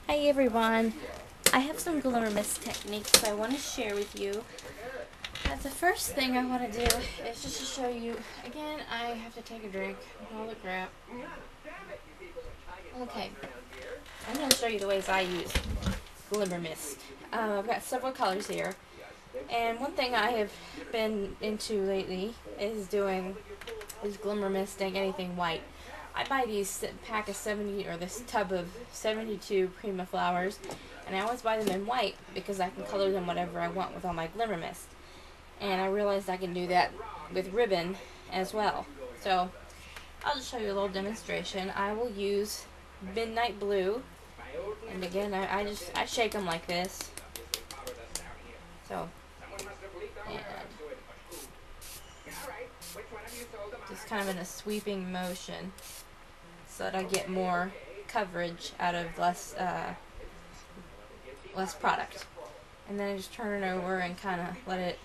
Hi everyone, I have some Glimmer Mist techniques I want to share with you. The first thing I want to do is just to show you, again, I have to take a drink, holy crap. Okay, I'm going to show you the ways I use Glimmer Mist. I've got several colors here, and one thing I have been into lately is doing Glimmer Misting anything white. I buy these pack of 70, or this tub of 72 Prima flowers, and I always buy them in white because I can color them whatever I want with all my Glimmer Mist. And I realized I can do that with ribbon as well. So I'll just show you a little demonstration. I will use Midnight Blue, and again I shake them like this. So, and just kind of in a sweeping motion, so that I get more coverage out of less product. And then I just turn it over and kind of let it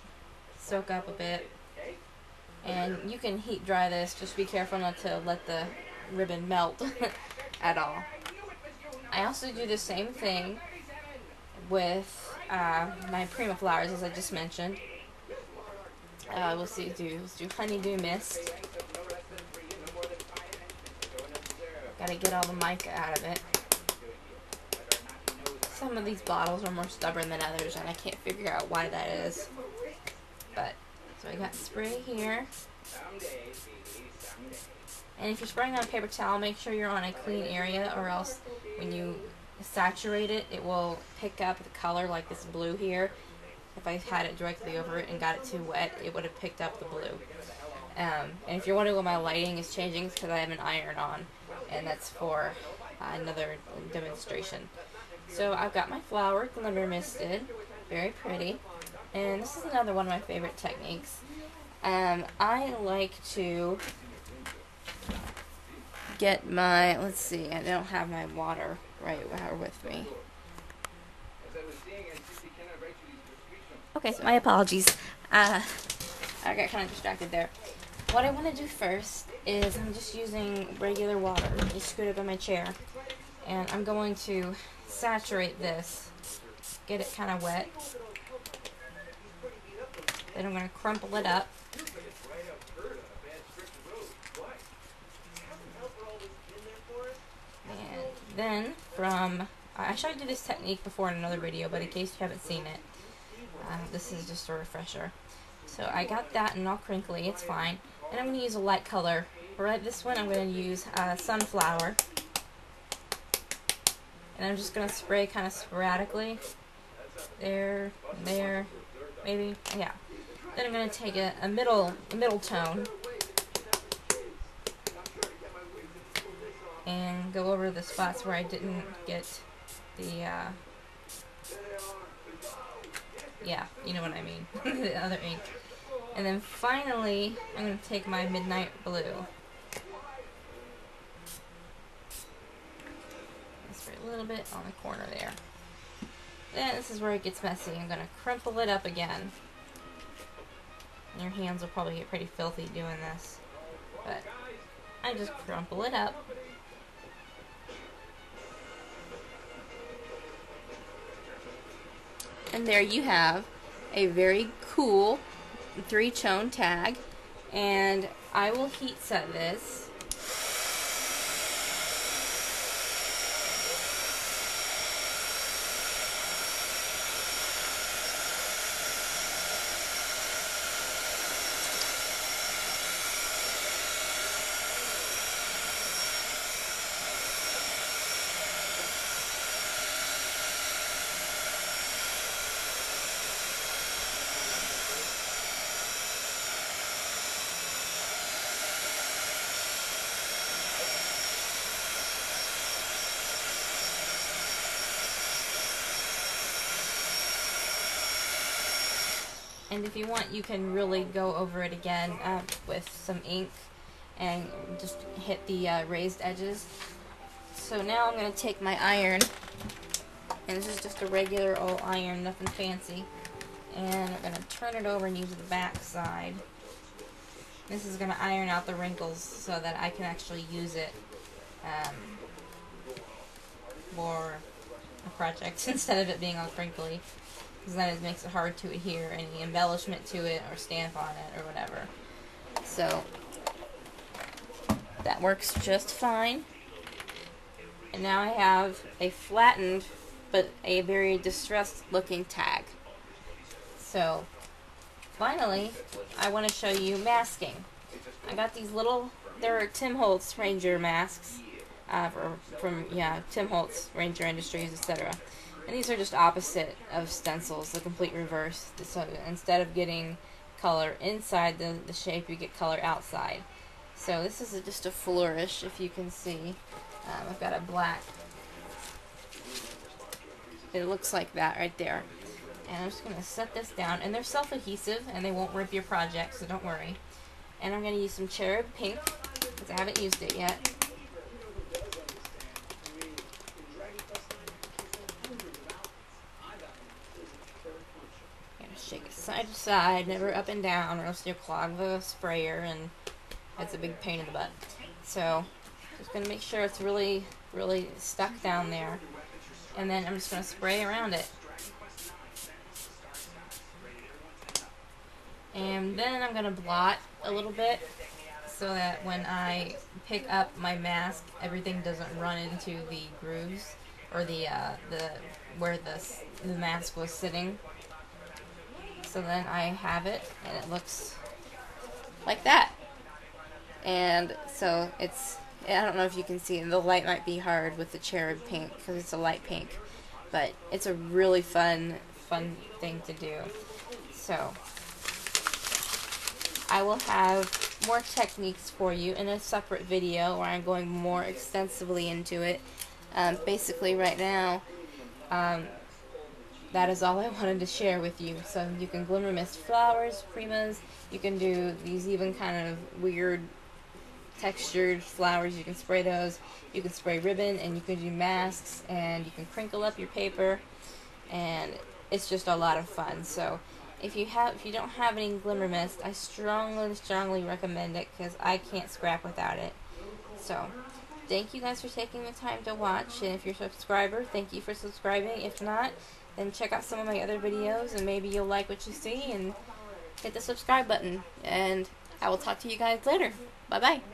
soak up a bit. And you can heat dry this, just be careful not to let the ribbon melt at all. I also do the same thing with my Prima flowers, as I just mentioned. Let's do Honeydew Mist. Gotta get all the mica out of it. Some of these bottles are more stubborn than others, and I can't figure out why that is. But, so I got spray here. And if you're spraying on a paper towel, make sure you're on a clean area, or else when you saturate it, it will pick up the color, like this blue here. If I had it directly over it and got it too wet, it would have picked up the blue. And if you're wondering why my lighting is changing, it's because I have an iron on, and that's for another demonstration. So I've got my flower Glimmer Misted, very pretty, and this is another one of my favorite techniques. I like to get my, let's see, I don't have my water right with me. Okay, my apologies. I got kind of distracted there. What I want to do first is I'm just using regular water, just scoot up on my chair, and I'm going to saturate this, get it kind of wet. Then I'm going to crumple it up. And then I showed you this technique before in another video, but in case you haven't seen it, this is just a refresher. So I got that and all crinkly, it's fine. And I'm going to use a light color. For this one I'm going to use Sunflower. And I'm just going to spray kind of sporadically. There, maybe, yeah. Then I'm going to take a middle tone and go over the spots where I didn't get the, yeah, you know what I mean, the other ink. And then finally, I'm going to take my Midnight Blue. Spray a little bit on the corner there. Then this is where it gets messy. I'm going to crumple it up again. And your hands will probably get pretty filthy doing this. But I just crumple it up. And there you have a very cool 3-tone tag, and I will heat set this. And if you want, you can really go over it again with some ink and just hit the raised edges. So now I'm going to take my iron, and this is just a regular old iron, nothing fancy, and I'm going to turn it over and use the back side. This is going to iron out the wrinkles so that I can actually use it more project instead of it being all crinkly, because then it makes it hard to adhere any embellishment to it or stamp on it or whatever. So that works just fine. And now I have a flattened but a very distressed looking tag. So finally, I want to show you masking. I got these little, they're Tim Holtz Ranger masks from Tim Holtz Ranger Industries, etc. And these are just opposite of stencils, the complete reverse. So instead of getting color inside the shape, you get color outside. So this is just a flourish, if you can see. I've got a black. It looks like that right there. And I'm just going to set this down. And they're self-adhesive, and they won't rip your project, so don't worry. And I'm going to use some cherub pink, because I haven't used it yet. Shake it side to side, never up and down, or else you'll clog the sprayer, and that's a big pain in the butt. So, just going to make sure it's really, really stuck down there. And then I'm just going to spray around it. And then I'm going to blot a little bit, so that when I pick up my mask, everything doesn't run into the grooves, or where the mask was sitting. So then I have it, and it looks like that. And so it's, I don't know if you can see, the light might be hard with the cherub pink, because it's a light pink. But it's a really fun thing to do. So I will have more techniques for you in a separate video where I'm going more extensively into it. Basically right now, that is all I wanted to share with you. So you can Glimmer Mist flowers, primas, you can do these even kind of weird textured flowers, you can spray those, you can spray ribbon, and you can do masks, and you can crinkle up your paper, and it's just a lot of fun. So if you don't have any Glimmer Mist, I strongly recommend it, because I can't scrap without it. So thank you guys for taking the time to watch, and if you're a subscriber, thank you for subscribing. If not, then check out some of my other videos, and maybe you'll like what you see, and hit the subscribe button. And I will talk to you guys later. Bye bye.